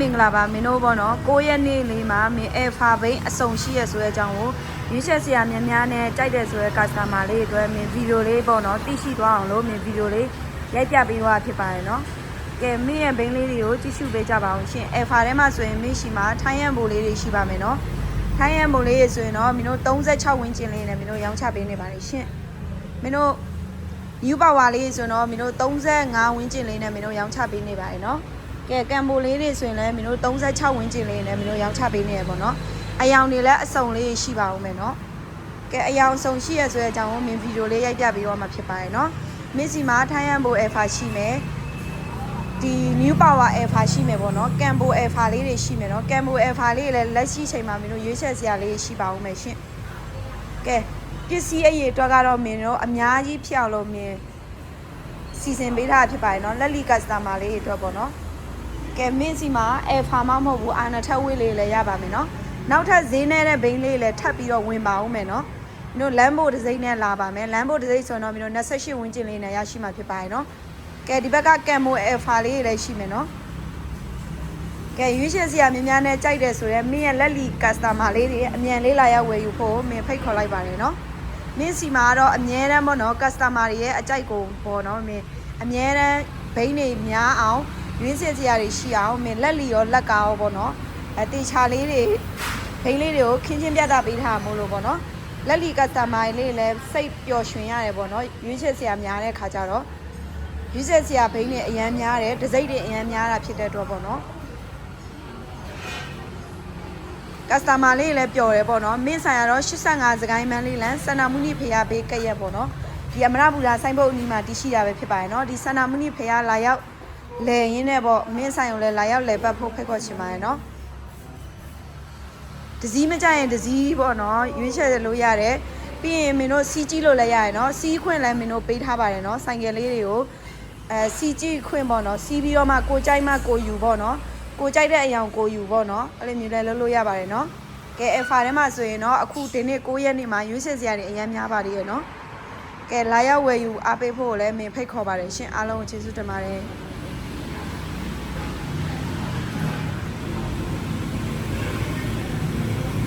မင်္ဂလာပါမင်းတို့ပေါ့နော်9ရက်နေ့လေးမှာမင်းအဖာဘိန်းအစုံရှိရဆိုတဲ့အကြောင်းကိုရွေးချက်စရာများများနဲ့ကြိုက်တဲ့ဆိုတဲ့ customer လေးတွေအတွက်မင်းဗီဒီယိုလေးပေါ့နော်သိရှိသွားအောင်လို့မင်းဗီဒီယိုလေးရိုက်ပြပေးသွားဖြစ်ပါတယ်နော်ကဲမင်းရဲ့ဘိန်းလေးတွေကိုကြည့်ရှုပေးကြပါအောင်ရှင်အဖာထဲမှာဆိုရင်မင်းရှိမှာထိုင်းရန်ဘိုလေးတွေရှိပါမယ်နော်ထိုင်းရန်ဘိုလေးတွေဆိုရင်တော့မင်းတို့36ဝန်းကျင်လေးနဲ့မင်းတို့ရောင်းချပေးနေပါတယ်ရှင်မင်းတို့ new power လေးဆိုတော့မင်းတို့35ဝန်းကျင်လေးနဲ့မင်းတို့ရောင်းချပေးနေပါတယ်နော်ကဲကံပိုလေးတွေဆိုရင်လည်းမင်းတို့36ဝန်းကျင်လေးနဲ့မင်းတို့ရောင်းချပေးနေရပေါ့နော်အယောင်တွေလည်းအစုံလေးရှိပါဦးမယ်နော်ကဲအယောင်အစုံရှိရဆိုတဲ့အကြောင်းကိုမင်းဗီဒီယိုလေးရိုက်ပြပြီးတော့မှဖြစ်ပါတယ်နော်မင်းစီမှာထိုင်းရန်ဘို alpha ရှိမယ်ဒီ new power alpha ရှိမယ်ပေါ့နော်ကံပို alpha လေးတွေရှိမယ်နော်ကံပို alpha လေးလည်းလက်ရှိချိန်မှာမင်းတို့ရွေးချက်စရာလေးရှိပါဦးမယ်ရှင်ကဲပစ္စည်းအရေးအတွက်ကတော့မင်းတို့အများကြီးဖျောက်လို့မင်းစီစဉ်ပေးထားဖြစ်ပါတယ်နော်လက်လီ customer လေးတွေအတွက်ပေါ့နော်ကဲမင်းစီမှာalpha မဟုတ်ဘူးအာနာထက်ဝေးလေးလည်းရပါမယ်နော်နောက်ထပ်ဈေးနေတဲ့ဘိန်းလေးလည်းထပ်ပြီးတော့ဝင်ပါဦးမယ်နော်မင်းတို့လမ်းဘိုတစ်စိမ့်နဲ့လာပါမယ်လမ်းဘိုတစ်စိမ့်ဆိုတော့မင်းတို့28ဝန်းကျင်လေးနဲ့ရရှိမှာဖြစ်ပါတယ်နော်ကဲဒီဘက်ကကံမို alpha လေးလည်းရှိမယ်နော်ကဲရွေးချယ်စရာများများနဲ့ကြိုက်တယ်ဆိုတော့မင်းရဲ့လက်လီ customer လေးတွေအမြန်လေးလာရောက်ဝယ်ယူဖို့မင်းဖိတ်ခေါ်လိုက်ပါတယ်နော်မင်းစီမှာတော့အမြဲတမ်းပေါ့နော် customer တွေရဲ့အကြိုက်ကိုပေါ့နော်မင်းအမြဲတမ်းဘိန်းတွေများအောင်ရွေးစရာတွေရှိအောင်မင်းလက်လီရောလက်ကာရောပေါ့နော်တေချာလေးတွေဘိန်းလေးတွေကိုခင်းချင်းပြသပေးထားမို့လို့ပေါ့နော်လက်လီ customer လေးလည်းစိတ်ပျော်ရွှင်ရတယ်ပေါ့နော်ရွေးချက်စရာများတဲ့ခါကျတော့ရွေးချက်စရာဘိန်းတွေအရန်များတယ်ဒစိမ့်တွေအရန်များတာဖြစ်တဲ့အတွက်ပေါ့နော်customer လေးလည်းပျော်တယ်ပေါ့နော်မင်းဆိုင်ရတော့85စကိုင်းမန်းလေးလန်စန္ဒမုနိဖရာဘေးကရက်ပေါ့နော်ဒီအမရပူရာစိုင်းဘုတ်အနီးမှာတည်ရှိတာပဲဖြစ်ပါတယ်နော်ဒီစန္ဒမုနိဖရာလာရောက်လဲရင်းနဲ့ပေါ့မင်းဆိုင်ကိုလည်းလာရောက်လဲပတ်ဖို့ဖိတ်ခေါ်ချင်ပါတယ်နော်ဒစည်းမကြရင်ဒစည်းပေါ့နော်ရွေးချယ်လို့ရတယ်ပြီးရင်မင်းတို့စီးကြည့်လို့လည်းရတယ်နော်စီးခွင့်လည်းမင်းတို့ပေးထားပါတယ်နော်ဆိုင်ကယ်လေးတွေကိုစီးကြည့်ခွင့်ပေါ့နော်စီးပြီးတော့မှကိုကြိုက်မှကိုယူပေါ့နော်ကိုကြိုက်တဲ့အယောင်ကိုယူပေါ့နော်အဲ့လိုမျိုးလည်းလုပ်လို့ရပါတယ်နော်ကဲ alpha ထဲမှာဆိုရင်တော့အခုဒီနေ့9ရက်နေ့မှာရွေးချယ်စရာတွေအများများပါသေးရဲ့နော်ကဲလာရောက်ဝယ်ယူအားပေးဖို့လည်းမင်းဖိတ်ခေါ်ပါတယ်ရှင်အားလုံးကိုကျေးဇူးတင်ပါတယ်